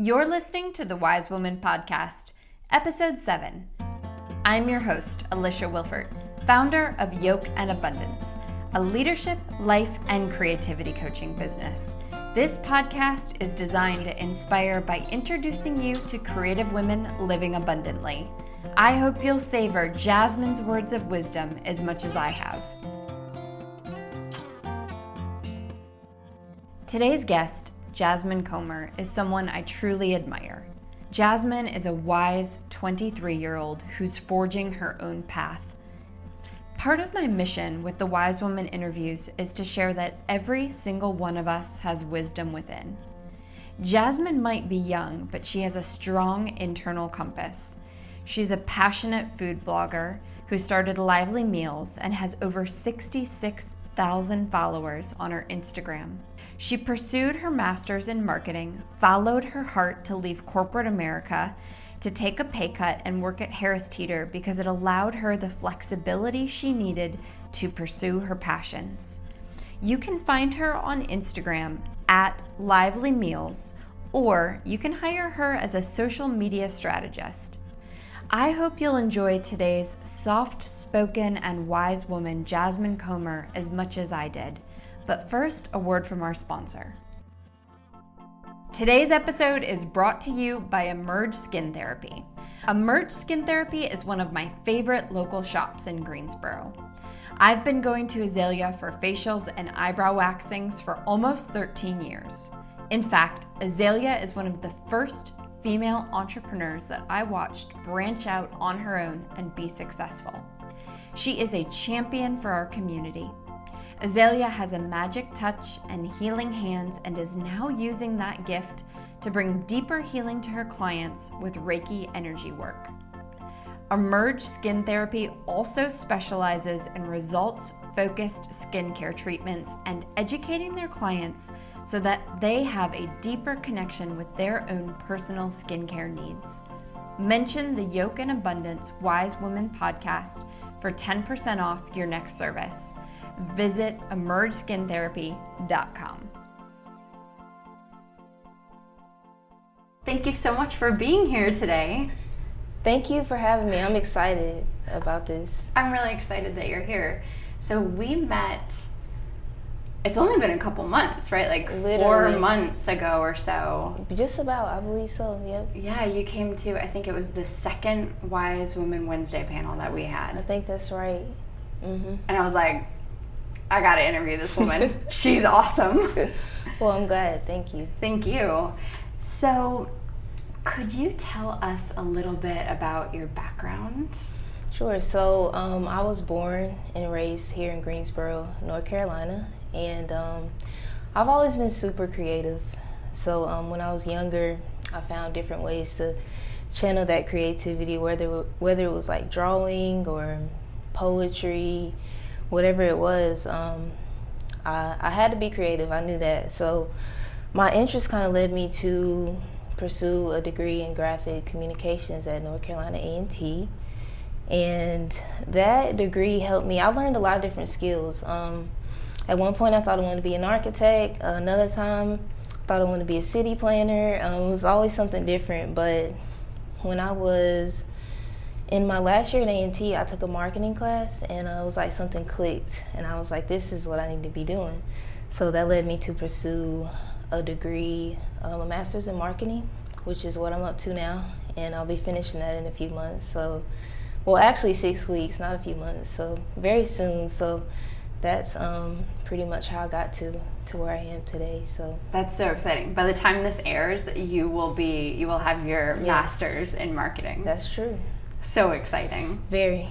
You're listening to the Wise Woman Podcast, Episode 7. I'm your host, Alisha Wilford, founder of Yoke and Abundance, a leadership, life, and creativity coaching business. This podcast is designed to inspire by introducing you to creative women living abundantly. I hope you'll savor Jasmine's words of wisdom as much as I have. Today's guest, Jasmine Comer, is someone I truly admire. Jasmine is a wise 23-year-old who's forging her own path. Part of my mission with the Wise Woman interviews is to share that every single one of us has wisdom within. Jasmine might be young, but she has a strong internal compass. She's a passionate food blogger who started Lively Meals and has over 66,000 followers on her Instagram. She pursued her master's in marketing, followed her heart to leave corporate America, to take a pay cut and work at Harris Teeter because it allowed her the flexibility she needed to pursue her passions. You can find her on Instagram at Lively Meals, or you can hire her as a social media strategist. I hope you'll enjoy today's soft-spoken and wise woman, Jasmine Comer, as much as I did. But first, a word from our sponsor. Today's episode is brought to you by Emerge Skin Therapy. Emerge Skin Therapy is one of my favorite local shops in Greensboro. I've been going to Azalea for facials and eyebrow waxings for almost 13 years. In fact, Azalea is one of the first female entrepreneurs that I watched branch out on her own and be successful. She is a champion for our community. Azalea has a magic touch and healing hands and is now using that gift to bring deeper healing to her clients with Reiki energy work. Emerge Skin Therapy also specializes in results-focused skincare treatments and educating their clients so that they have a deeper connection with their own personal skincare needs. Mention the Yoke and Abundance Wise Woman podcast for 10% off your next service. Visit emergeskin-therapy.com. Thank you so much for being here today. Thank you for having me. I'm excited about this. I'm really excited that you're here. So we met, it's only been a couple months, right? Like literally 4 months ago or so. Just about, I believe so, yep. Yeah, you came to, I think it was the second Wise Woman Wednesday panel that we had. I think that's right. Mm-hmm. And I was like, I gotta interview this woman. She's awesome. Well, I'm glad. Thank you. Thank you. So, could you tell us a little bit about your background? Sure. So, I was born and raised here in Greensboro, North Carolina, and I've always been super creative. So, when I was younger, I found different ways to channel that creativity, whether it was like drawing or poetry, whatever it was. I had to be creative. I knew that. So my interest kind of led me to pursue a degree in graphic communications at North Carolina A&T. And that degree helped me. I learned a lot of different skills. At one point, I thought I wanted to be an architect. Another time, I thought I wanted to be a city planner. It was always something different. But when I was in my last year at A&T, I took a marketing class, and it was like something clicked, and I was like, this is what I need to be doing. So that led me to pursue a degree, a master's in marketing, which is what I'm up to now, and I'll be finishing that in a few months. So, well, actually 6 weeks, not a few months, so very soon. So that's pretty much how I got to where I am today. So that's so exciting. By the time this airs, you will have your master's in marketing. That's true. So exciting. Very.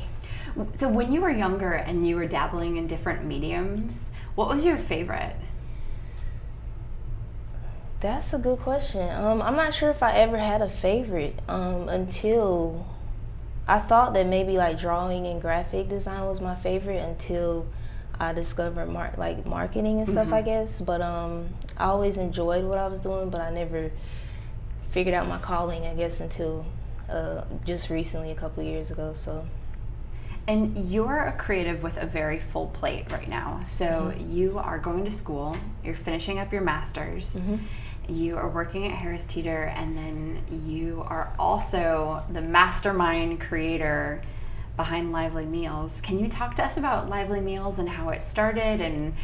So when you were younger and you were dabbling in different mediums, what was your favorite? That's a good question. I'm not sure if I ever had a favorite until I thought that maybe like drawing and graphic design was my favorite until I discovered marketing and stuff, I guess. But I always enjoyed what I was doing, but I never figured out my calling, I guess, until just recently, a couple of years ago. So, and you're a creative with a very full plate right now. So you are going to school, you're finishing up your master's, you are working at Harris Teeter, and then you are also the mastermind creator behind Lively Meals. Can you talk to us about Lively Meals and how it started and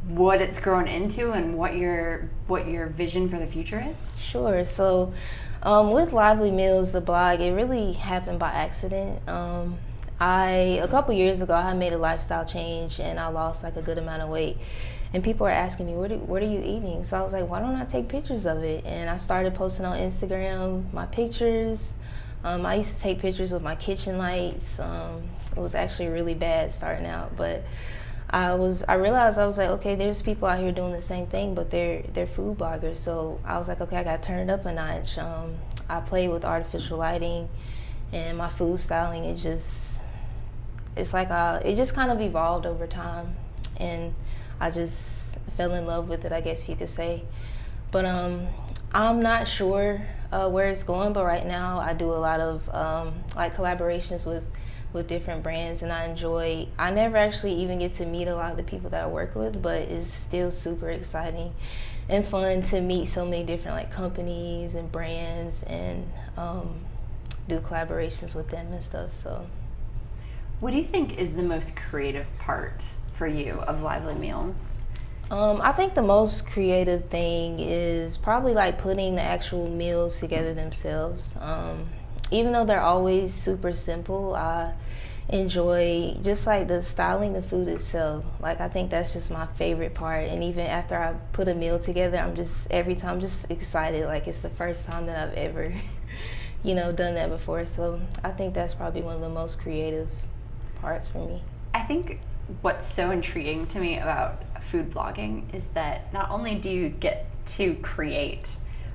what it's grown into and what your vision for the future is? Sure. So with Lively Meals, the blog, it really happened by accident. A couple years ago, I made a lifestyle change and I lost like a good amount of weight. And people are asking me, what are you eating? So I was like, why don't I take pictures of it? And I started posting on Instagram my pictures. I used to take pictures with my kitchen lights. It was actually really bad starting out, but I realized, I was like, okay, there's people out here doing the same thing, but they're food bloggers. So I was like, okay, I got to turn it up a notch. I played with artificial lighting and my food styling. It just kind of evolved over time, and I just fell in love with it, I guess you could say. But I'm not sure where it's going, but right now I do a lot of like collaborations with different brands, and I never actually even get to meet a lot of the people that I work with, but it's still super exciting and fun to meet so many different like companies and brands and do collaborations with them and stuff. So what do you think is the most creative part for you of Lively Meals? I think the most creative thing is probably like putting the actual meals together themselves. Even though they're always super simple, I enjoy just like the styling the food itself. Like I think that's just my favorite part. And even after I put a meal together, every time I'm just excited. Like it's the first time that I've ever, done that before. So I think that's probably one of the most creative parts for me. I think what's so intriguing to me about food blogging is that not only do you get to create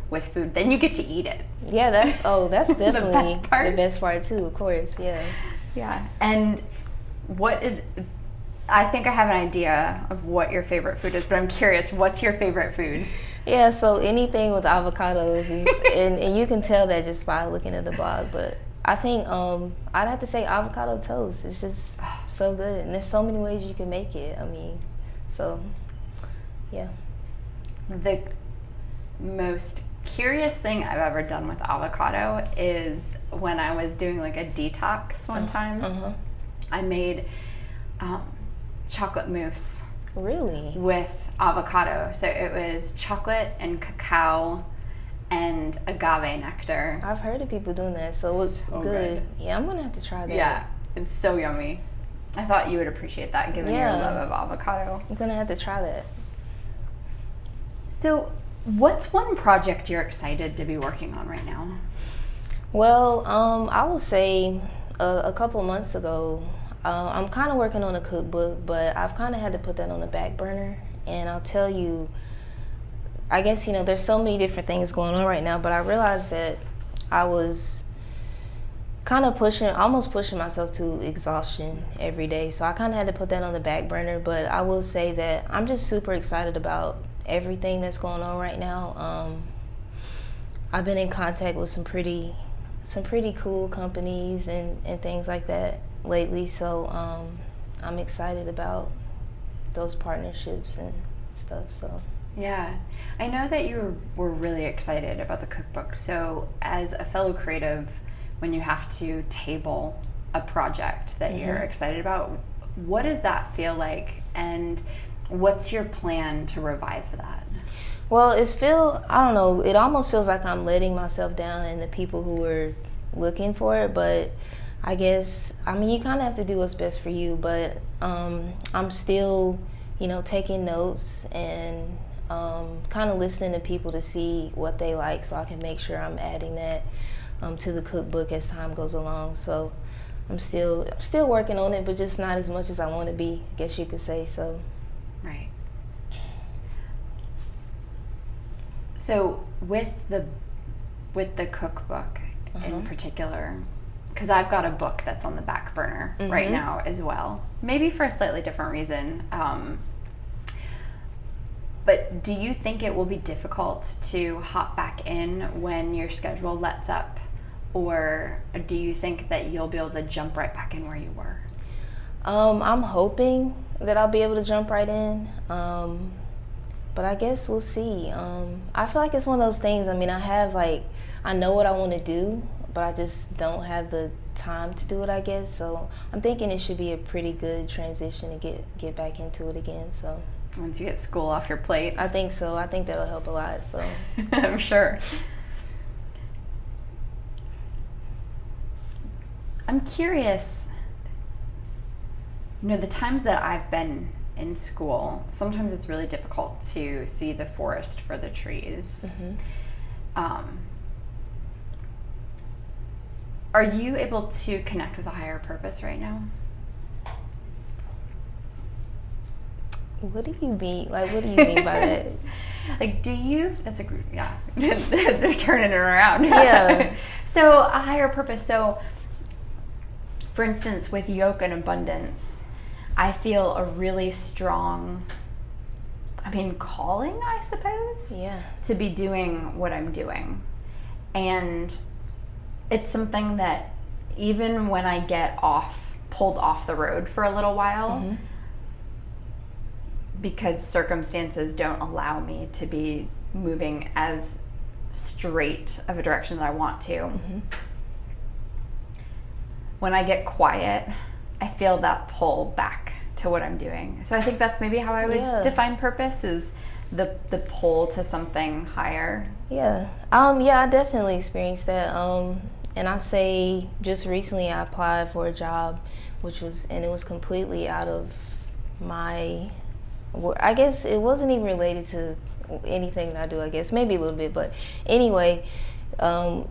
with food, then you get to eat it. Yeah, that's definitely the best part too, of course. Yeah. And I think I have an idea of what your favorite food is, but I'm curious, what's your favorite food? Yeah, so anything with avocados is and you can tell that just by looking at the blog, but I think I'd have to say avocado toast. It's just so good, and there's so many ways you can make it. Yeah. The most curious thing I've ever done with avocado is when I was doing like a detox one time. I made chocolate mousse. Really? With avocado. So it was chocolate and cacao and agave nectar. I've heard of people doing that, so it was good. Yeah, I'm gonna have to try that. Yeah, it's so yummy. I thought you would appreciate that given your love of avocado. I'm gonna have to try that. So what's one project you're excited to be working on right now? Well, I will say a couple of months ago, I'm kind of working on a cookbook, but I've kind of had to put that on the back burner. And I'll tell you, I guess, there's so many different things going on right now, but I realized that I was kind of almost pushing myself to exhaustion every day. So I kind of had to put that on the back burner, but I will say that I'm just super excited about everything that's going on right now. I've been in contact with some pretty cool companies and things like that lately, so I'm excited about those partnerships and stuff. So yeah, I know that you were really excited about the cookbook. So as a fellow creative, when you have to table a project that you're excited about, what does that feel like, and what's your plan to revive that? Well, I don't know, it almost feels like I'm letting myself down and the people who are looking for it, but I guess, you kind of have to do what's best for you, but I'm still, taking notes and kind of listening to people to see what they like, so I can make sure I'm adding that to the cookbook as time goes along. So I'm still working on it, but just not as much as I want to be, I guess you could say. So right. So with the cookbook in particular, because I've got a book that's on the back burner right now as well, maybe for a slightly different reason. But do you think it will be difficult to hop back in when your schedule lets up? Or do you think that you'll be able to jump right back in where you were? I'm hoping that I'll be able to jump right in. but I guess we'll see. I feel like it's one of those things. I mean, I know what I want to do, but I just don't have the time to do it, I guess. So I'm thinking it should be a pretty good transition to get back into it again. So once you get school off your plate. I think so. I think that'll help a lot. So I'm sure. I'm curious, the times that I've been in school, sometimes it's really difficult to see the forest for the trees. Are you able to connect with a higher purpose right now? What do you mean? Like, what do you mean by that? Like, that's a group, yeah. They're turning it around. Yeah. So, a higher purpose. So, for instance, with Yoke and Abundance, I feel a really strong, calling, I suppose, to be doing what I'm doing. And it's something that even when I get pulled off the road for a little while, because circumstances don't allow me to be moving as straight of a direction that I want to, when I get quiet, I feel that pull back to what I'm doing. So I think that's maybe how I would define purpose, is the pull to something higher. Yeah. I definitely experienced that. And I say just recently I applied for a job and it was completely out of my, I guess it wasn't even related to anything that I do, I guess, maybe a little bit, but anyway, during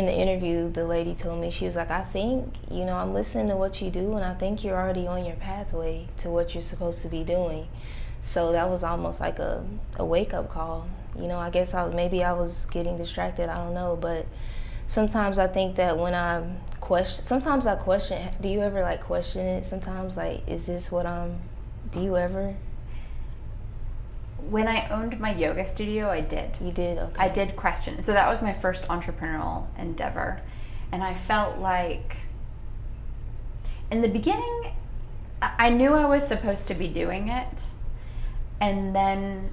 the interview, the lady told me, she was like, I think, I'm listening to what you do, and I think you're already on your pathway to what you're supposed to be doing. So that was almost like a wake-up call. I guess I was getting distracted, I don't know, but sometimes I think that when I question, do you ever question it sometimes? Is this do you ever? When I owned my yoga studio, I did. You did? Okay. I did question. So that was my first entrepreneurial endeavor. And I felt like, in the beginning, I knew I was supposed to be doing it. And then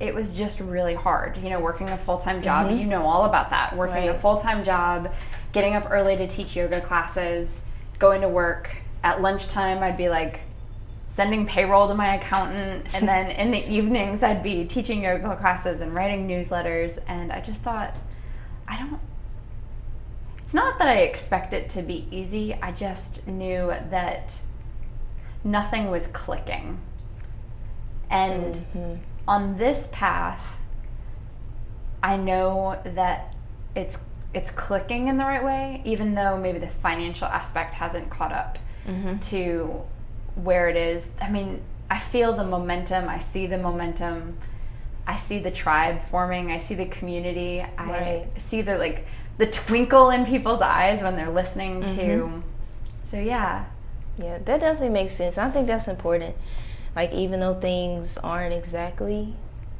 it was just really hard. Working a full-time job, you know all about that. Working a full-time job, getting up early to teach yoga classes, going to work. At lunchtime, I'd be sending payroll to my accountant, and then in the evenings I'd be teaching yoga classes and writing newsletters, and I just thought, it's not that I expect it to be easy, I just knew that nothing was clicking. And on this path, I know that it's clicking in the right way, even though maybe the financial aspect hasn't caught up to where it is. I feel the momentum. I see the momentum. I see the tribe forming. I see the community. I see the twinkle in people's eyes when they're listening to. So yeah, that definitely makes sense. I think that's important. Even though things aren't exactly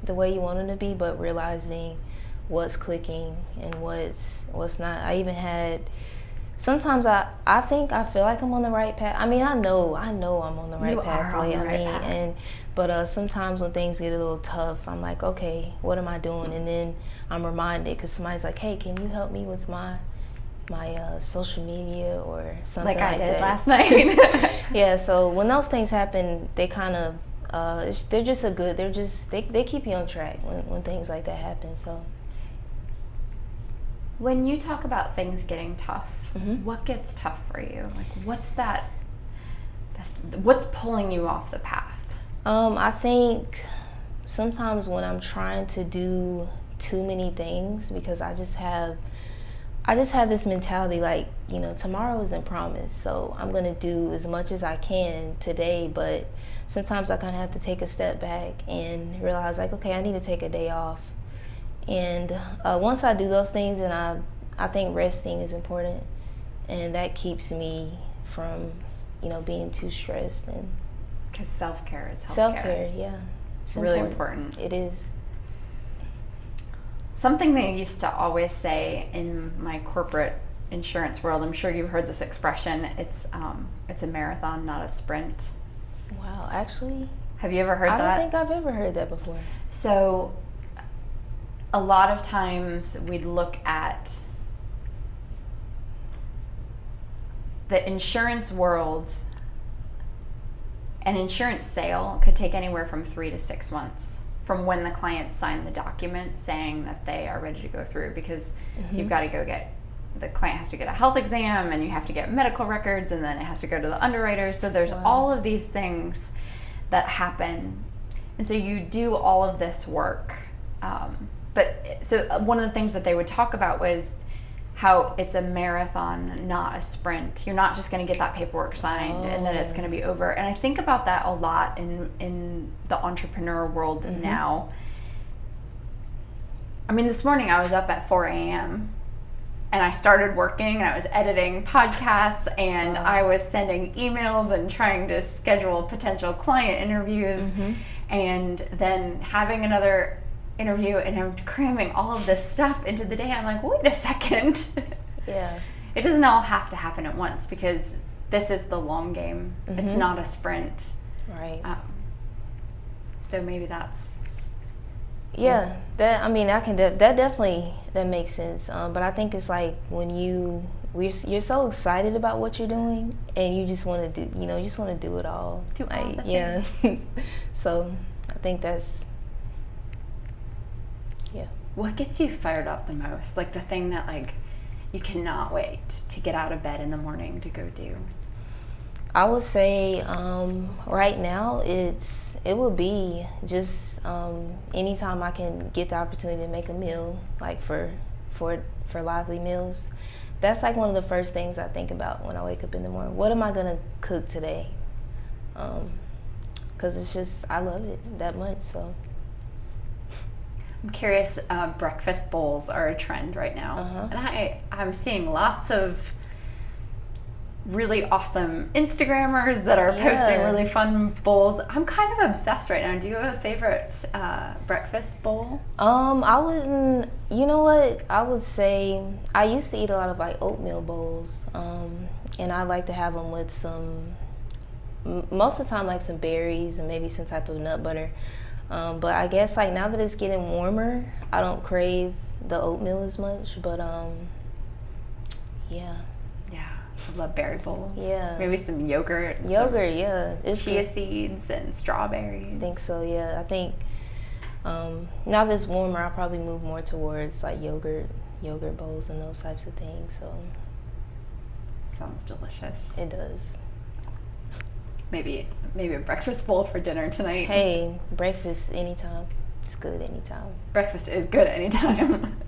the way you want them to be, but realizing what's clicking and what's not. I even had. Sometimes I feel like I'm on the right path. I know I'm on the right pathway. But sometimes when things get a little tough, I'm like, okay, what am I doing? And then I'm reminded because somebody's like, hey, can you help me with my social media or something like I did that. last night. Yeah. So when those things happen, they kind of they keep you on track when things like that happen. So. When you talk about things getting tough, what gets tough for you? What's pulling you off the path? I think sometimes when I'm trying to do too many things, because I just have this mentality tomorrow isn't promised, so I'm gonna do as much as I can today, but sometimes I kind of have to take a step back and realize okay, I need to take a day off. And once I do those things, and I think resting is important, and that keeps me from, being too stressed. And because self-care is healthcare. Self-care, yeah, it's really important. It is. Something they used to always say in my corporate insurance world, I'm sure you've heard this expression. It's a marathon, not a sprint. Wow, actually. Have you ever heard that? I don't think I've ever heard that before. So a lot of times we'd look at the insurance world. An insurance sale could take anywhere from 3 to 6 months from when the client signed the document saying that they are ready to go through, because you've got to go get, the client has to get a health exam, and you have to get medical records, and then it has to go to the underwriter. So there's all of these things that happen. And so you do all of this work. So one of the things that they would talk about was how it's a marathon, not a sprint. You're not just going to get that paperwork signed and then it's going to be over. And I think about that a lot in the entrepreneur world now. I mean, this morning I was up at 4 a.m. and I started working, and I was editing podcasts, and I was sending emails and trying to schedule potential client interviews, and then having another interview, and I'm cramming all of this stuff into the day. I'm like, wait a second. Yeah. It doesn't all have to happen at once, because this is the long game. It's not a sprint. Right. So maybe that's... Yeah, that definitely makes sense. But I think it's like when you're so excited about what you're doing, and you just want to do, you just want to do it all. Yeah. So I think that's... Yeah. What gets you fired up the most? Like the thing that like you cannot wait to get out of bed in the morning to go do? I would say right now it would be just anytime I can get the opportunity to make a meal, like for Lively Meals. That's like one of the first things I think about when I wake up in the morning. What am I gonna cook today? Because it's just, I love it that much. So I'm curious, breakfast bowls are a trend right now. And I'm seeing lots of really awesome Instagrammers that are posting really fun bowls. I'm kind of obsessed right now. Do you have a favorite breakfast bowl? I wouldn't, you know what, I would say I used to eat a lot of like oatmeal bowls, and I like to have them with some, most of the time, like some berries and maybe some type of nut butter. But I guess like now that it's getting warmer, I don't crave the oatmeal as much, but yeah. I love berry bowls. Yeah. Maybe some yogurt. Yeah. It's chia good. seeds and strawberries. I think so, yeah. I think now that it's warmer, I'll probably move more towards like yogurt bowls and those types of things. So sounds delicious. It does. Maybe a breakfast bowl for dinner tonight. Hey, breakfast anytime. It's good anytime. Breakfast is good anytime.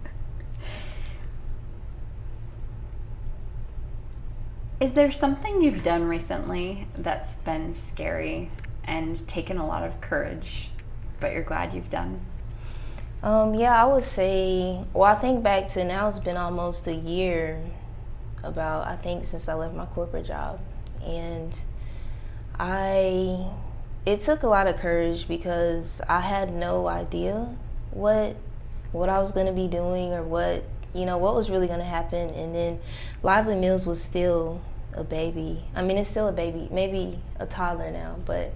Is there something you've done recently that's been scary and taken a lot of courage, but you're glad you've done? Yeah, I would say, well, I think back to now, it's been almost a year I think since I left my corporate job. And it took a lot of courage because I had no idea what I was going to be doing or what was really going to happen. And then Lively Meals was still a baby. I mean, it's still a baby, maybe a toddler now, but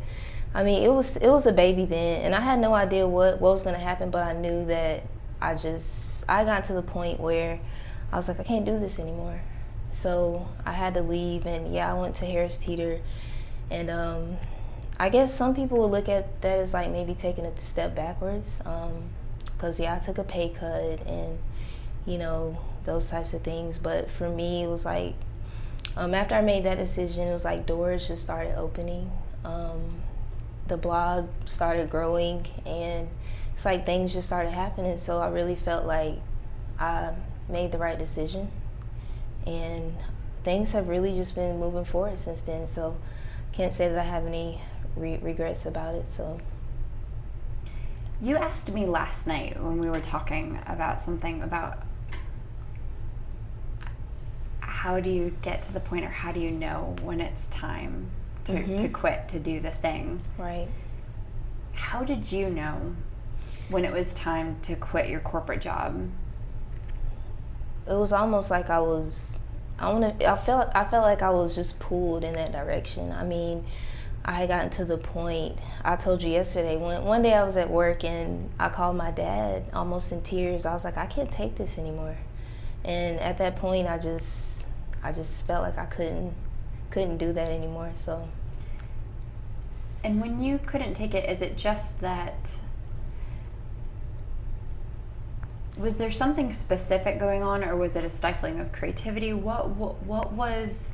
I mean, it was a baby then, and I had no idea what was going to happen, but I knew that I got to the point where I was like, I can't do this anymore. So I had to leave, and I went to Harris Teeter, and I guess some people would look at that as like maybe taking a step backwards, because I took a pay cut and those types of things. But for me, it was like after I made that decision, it was like doors just started opening. The blog started growing, and it's like things just started happening. So I really felt like I made the right decision, and things have really just been moving forward since then. So can't say that I have any regrets about it. So you asked me last night when we were talking about something about how do you get to the point, or how do you know when it's time to quit, to do the thing? Right. How did you know when it was time to quit your corporate job? It was almost like I felt like I was just pulled in that direction. I mean, I had gotten to the point, I told you yesterday, one day I was at work and I called my dad almost in tears. I was like, I can't take this anymore. And at that point, I just felt like I couldn't do that anymore. So. And when you couldn't take it, is it just that, was there something specific going on, or was it a stifling of creativity? What was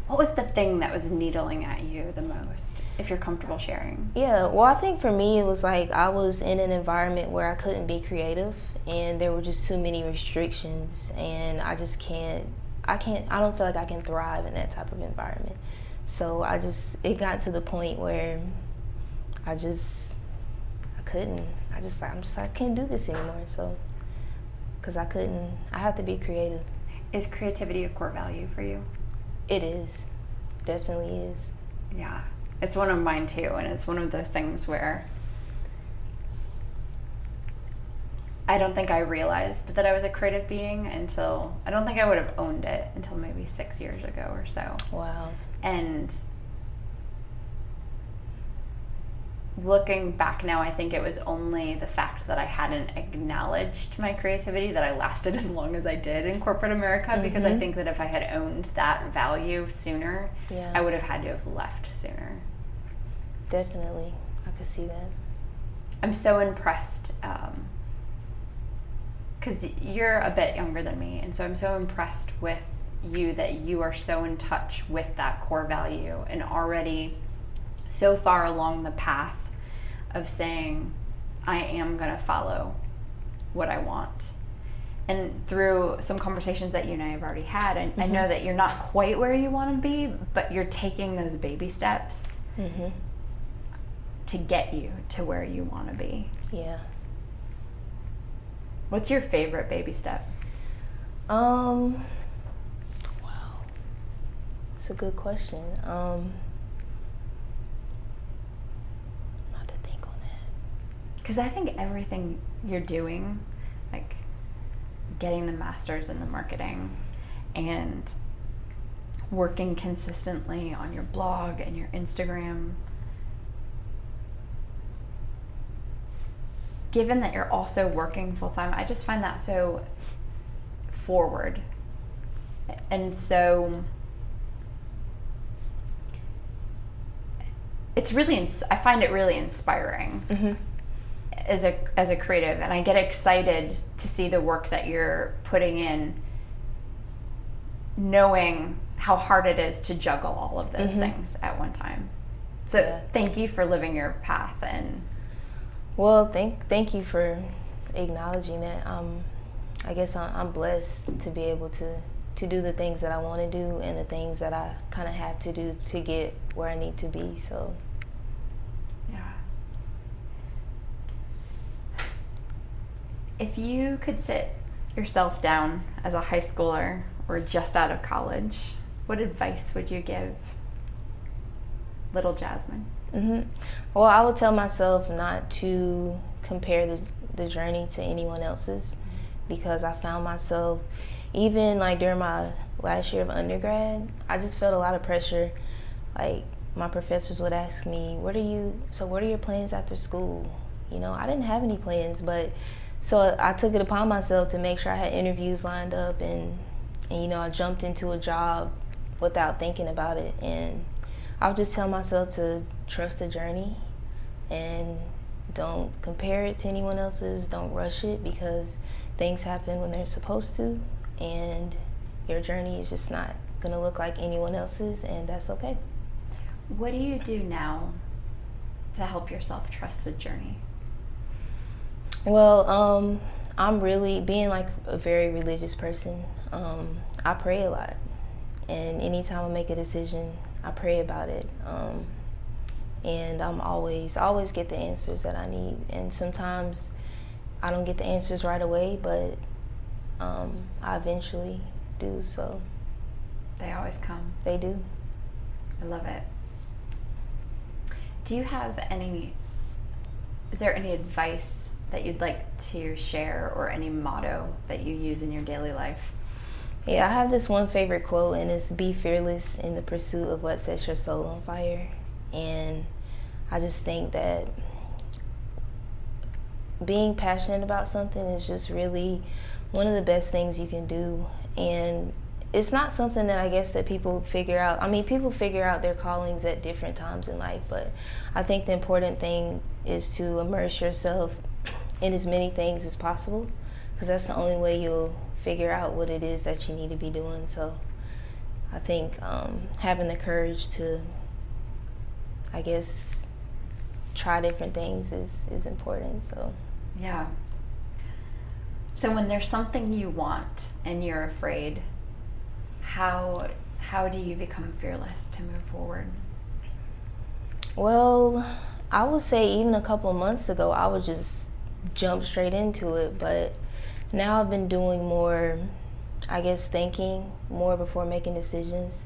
the thing that was needling at you the most, if you're comfortable sharing? Yeah, well, I think for me, it was like I was in an environment where I couldn't be creative, and there were just too many restrictions, and I don't feel like I can thrive in that type of environment. So it got to the point where I couldn't. I can't do this anymore. So, because I have to be creative. Is creativity a core value for you? It is, definitely is. Yeah, it's one of mine too, and it's one of those things where I don't think I realized that I was a creative being I don't think I would have owned it until maybe 6 years ago or so. Wow. And looking back now, I think it was only the fact that I hadn't acknowledged my creativity that I lasted as long as I did in corporate America, because I think that if I had owned that value sooner, I would have had to have left sooner. Definitely. I could see that. I'm so impressed, because you're a bit younger than me, and so I'm so impressed with you that you are so in touch with that core value and already so far along the path of saying, I am going to follow what I want. And through some conversations that you and I have already had, I know that you're not quite where you want to be, but you're taking those baby steps to get you to where you want to be. Yeah. What's your favorite baby step? Wow. It's a good question. Because I think everything you're doing, like getting the master's in the marketing and working consistently on your blog and your Instagram, given that you're also working full-time, I just find that so forward. And so it's really, I find it really inspiring. As a creative, and I get excited to see the work that you're putting in, knowing how hard it is to juggle all of those things at one time. So thank you for living your path. And well, thank you for acknowledging that. I guess I'm blessed to be able to do the things that I want to do and the things that I kind of have to do to get where I need to be. So if you could sit yourself down as a high schooler or just out of college, what advice would you give little Jasmine? Well, I would tell myself not to compare the journey to anyone else's, because I found myself, even like during my last year of undergrad, I just felt a lot of pressure. Like my professors would ask me, what are your plans after school? You know, I didn't have any plans, but so I took it upon myself to make sure I had interviews lined up, and you know, I jumped into a job without thinking about it. And I would just tell myself to trust the journey and don't compare it to anyone else's. Don't rush it, because things happen when they're supposed to, and your journey is just not going to look like anyone else's, and that's okay. What do you do now to help yourself trust the journey? Well, I'm really being like a very religious person. I pray a lot, and anytime I make a decision, I pray about it. And I'm always get the answers that I need. And sometimes I don't get the answers right away, but I eventually do. So they always come. They do. I love it. Do you have is there any advice that you'd like to share, or any motto that you use in your daily life? Yeah, I have this one favorite quote, and it's, "Be fearless in the pursuit of what sets your soul on fire." And I just think that being passionate about something is just really one of the best things you can do. And it's not something that I guess that people figure out. I mean, people figure out their callings at different times in life, but I think the important thing is to immerse yourself in as many things as possible, because that's the only way you'll figure out what it is that you need to be doing. So I think having the courage to, I guess, try different things is important. So yeah. So when there's something you want and you're afraid, how do you become fearless to move forward? Well, I would say even a couple of months ago, I would just jump straight into it. But now I've been doing more, I guess, thinking more before making decisions.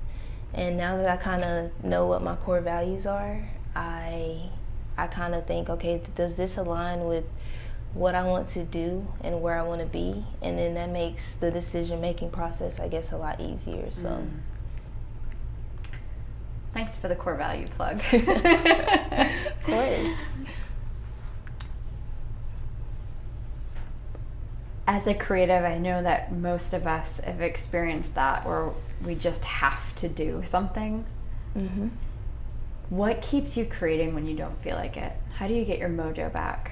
And now that I kind of know what my core values are, I kind of think, okay, does this align with what I want to do and where I want to be? And then that makes the decision-making process, I guess, a lot easier. So. Thanks for the core value plug. Of course. As a creative, I know that most of us have experienced that, where we just have to do something. Mm-hmm. What keeps you creating when you don't feel like it? How do you get your mojo back?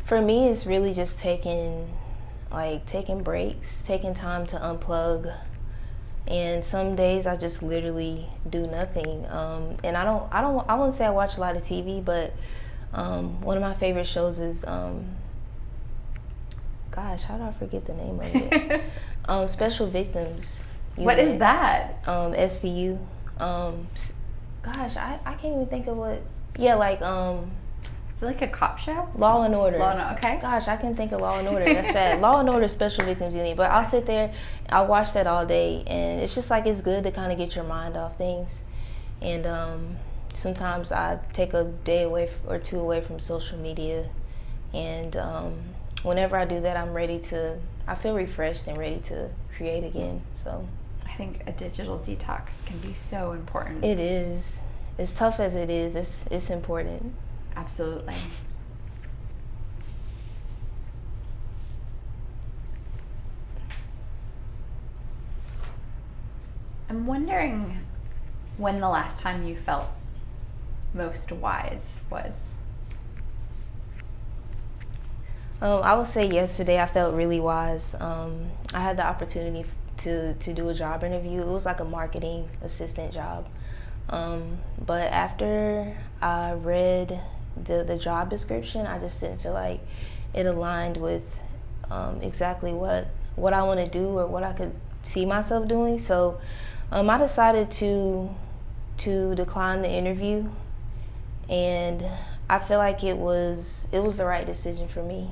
For me, it's really just taking breaks, taking time to unplug. And some days I just literally do nothing. And I wouldn't say I watch a lot of TV, but one of my favorite shows is, gosh, how do I forget the name of it? Special Victims. What is that? SVU. Gosh, I can't even think of what. Yeah, like Is it like a cop show? Law and Order. Okay. Gosh, I can think of Law and Order. That's sad. Law and Order Special Victims Unit. But I'll sit there, I'll watch that all day, and it's just like, it's good to kind of get your mind off things. And sometimes I take a day or two away from social media, and whenever I do that, I feel refreshed and ready to create again. So I think a digital detox can be so important. it is. As tough as it is, it's important. Absolutely. I'm wondering when the last time you felt most wise was. I would say yesterday I felt really wise. I had the opportunity to do a job interview. It was like a marketing assistant job. But after I read the job description, I just didn't feel like it aligned with exactly what I want to do or what I could see myself doing. So I decided to decline the interview, and I feel like it was the right decision for me.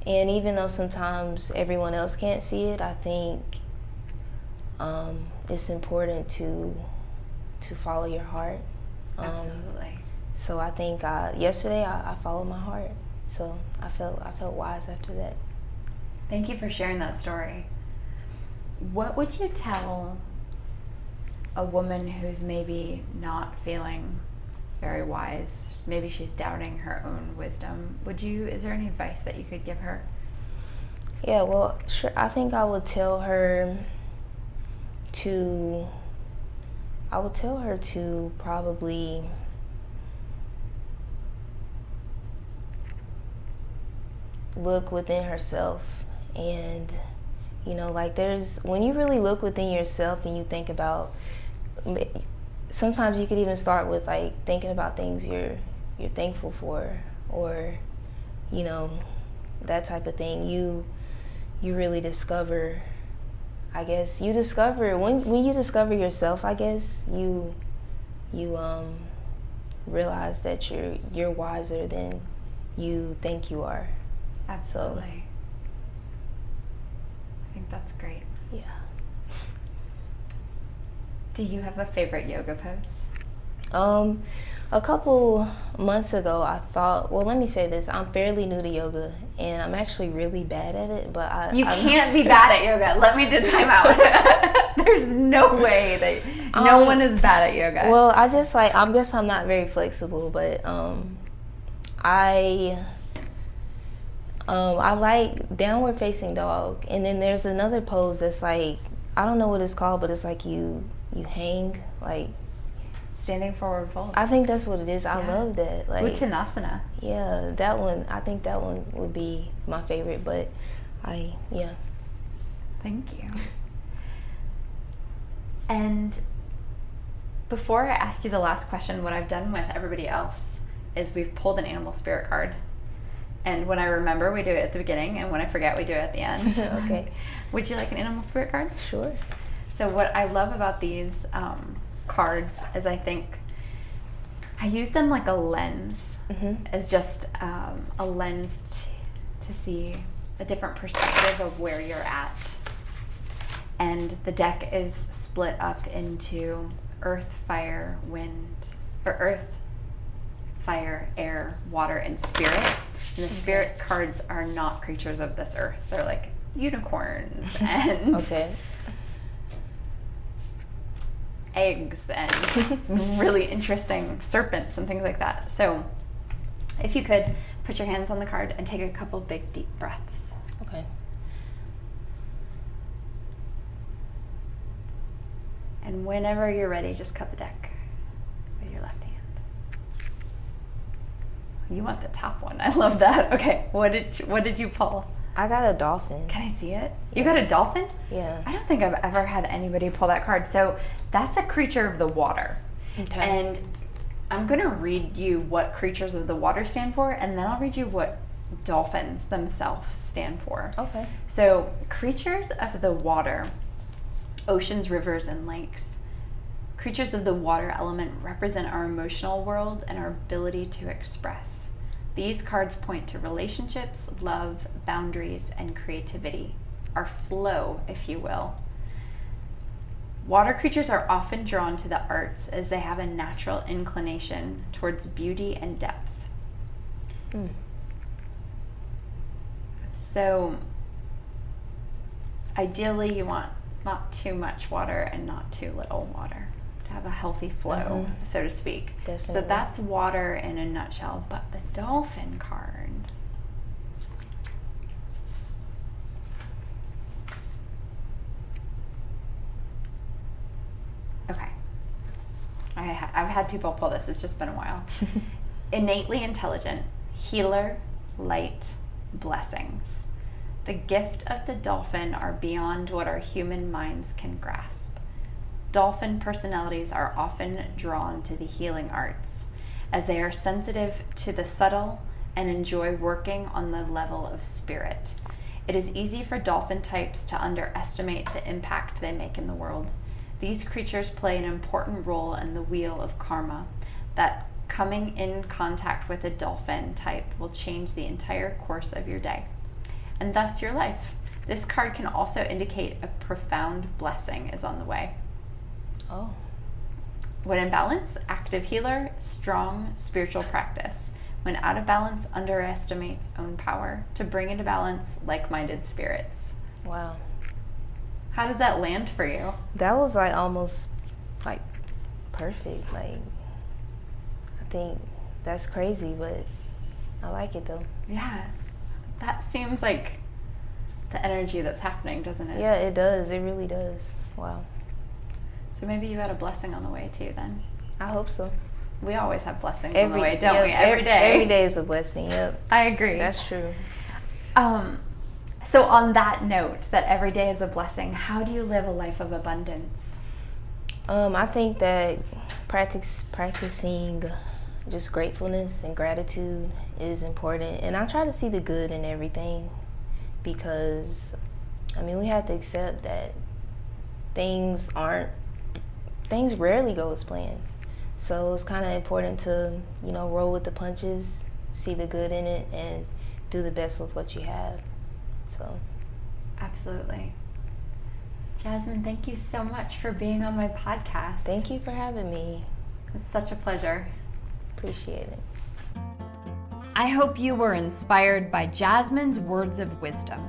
And even though sometimes everyone else can't see it, I think it's important to follow your heart. Absolutely. So I think yesterday I followed my heart. So I felt wise after that. Thank you for sharing that story. What would you tell a woman who's maybe not feeling very wise? Maybe she's doubting her own wisdom. Is there any advice that you could give her? Yeah, well, sure. I think I would tell her to probably look within herself. And like, when you really look within yourself and you think about, sometimes you could even start with like thinking about things you're thankful for, or that type of thing. You really discover, I guess, when you discover yourself, I guess you realize that you're wiser than you think you are. Absolutely. I think that's great. Yeah. Do you have a favorite yoga pose? A couple months ago, I thought, well, let me say this. I'm fairly new to yoga, and I'm actually really bad at it, but You can't be bad at yoga. Let me just time out. There's no way that no one is bad at yoga. Well, I guess I'm not very flexible, but I like downward facing dog, and then there's another pose that's like, I don't know what it's called, but it's like you hang, like standing forward fold. I think that's what it is. I love that. Like Uttanasana. Yeah, that one. I think that one would be my favorite. But Thank you. And before I ask you the last question, what I've done with everybody else is we've pulled an animal spirit card. And when I remember, we do it at the beginning, and when I forget, we do it at the end. Okay. Would you like an animal spirit card? Sure. So what I love about these cards is I think I use them like a lens, as just a lens to see a different perspective of where you're at. And the deck is split up into earth, fire, wind, or earth, fire, air, water, and spirit. And the spirit cards are not creatures of this earth. They're like unicorns and eggs and really interesting serpents and things like that. So if you could put your hands on the card and take a couple big deep breaths. Okay. And whenever you're ready, just cut the deck with your left hand. You want the top one. I love that. Okay, what did you pull? I got a dolphin. Can I see it? You got a dolphin? Yeah. I don't think I've ever had anybody pull that card. So that's a creature of the water. Okay. And I'm going to read you what creatures of the water stand for, and then I'll read you what dolphins themselves stand for. Okay. So creatures of the water, oceans, rivers, and lakes. Creatures of the water element represent our emotional world and our ability to express. These cards point to relationships, love, boundaries, and creativity, our flow, if you will. Water creatures are often drawn to the arts as they have a natural inclination towards beauty and depth. So, ideally, you want not too much water and not too little water. Have a healthy flow, so to speak. Definitely. So that's water in a nutshell. But the dolphin card, okay, I've had people pull this. It's just been a while. Innately intelligent, healer, light, blessings. The gift of the dolphin are beyond what our human minds can grasp. Dolphin personalities are often drawn to the healing arts, as they are sensitive to the subtle and enjoy working on the level of spirit. It is easy for dolphin types to underestimate the impact they make in the world. These creatures play an important role in the wheel of karma, that coming in contact with a dolphin type will change the entire course of your day, and thus your life. This card can also indicate a profound blessing is on the way. Oh. When in balance, active healer, strong spiritual practice. When out of balance, underestimates own power. To bring into balance, like-minded spirits. Wow. How does that land for you? That was like almost like perfect. Like, I think that's crazy, but I like it though. Yeah, that seems like the energy that's happening, doesn't it? Yeah, it does. It really does. Wow. So maybe you got a blessing on the way too then. I hope so. We always have blessings on the way, don't we? Every day. Every day is a blessing, yep. I agree. That's true. So on that note, that every day is a blessing, how do you live a life of abundance? I think that practicing just gratefulness and gratitude is important. And I try to see the good in everything, because, I mean, we have to accept that things rarely go as planned. So it's kind of important to, roll with the punches, see the good in it, and do the best with what you have. So. Absolutely. Jasmine, thank you so much for being on my podcast. Thank you for having me. It's such a pleasure. Appreciate it. I hope you were inspired by Jasmine's words of wisdom.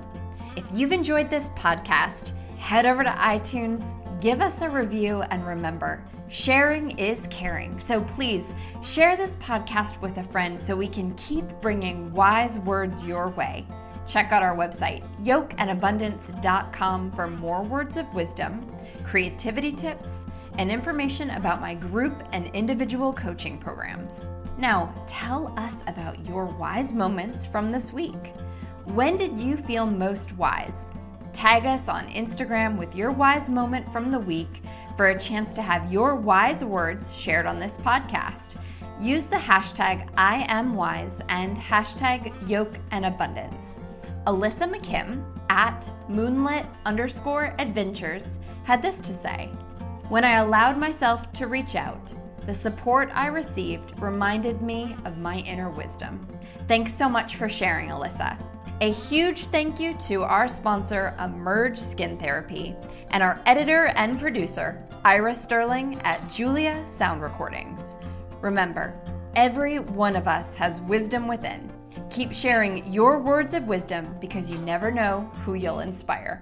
If you've enjoyed this podcast, head over to iTunes, give us a review, and remember, sharing is caring. So please share this podcast with a friend so we can keep bringing wise words your way. Check out our website, yokeandabundance.com, for more words of wisdom, creativity tips, and information about my group and individual coaching programs. Now, tell us about your wise moments from this week. When did you feel most wise? Tag us on Instagram with your wise moment from the week for a chance to have your wise words shared on this podcast. Use the hashtag #IamWise and hashtag #YokeandAbundance. Alyssa McKim at moonlit_adventures had this to say: "When I allowed myself to reach out, the support I received reminded me of my inner wisdom." Thanks so much for sharing, Alyssa. A huge thank you to our sponsor, Emerge Skin Therapy, and our editor and producer, Ira Sterling at Julia Sound Recordings. Remember, every one of us has wisdom within. Keep sharing your words of wisdom because you never know who you'll inspire.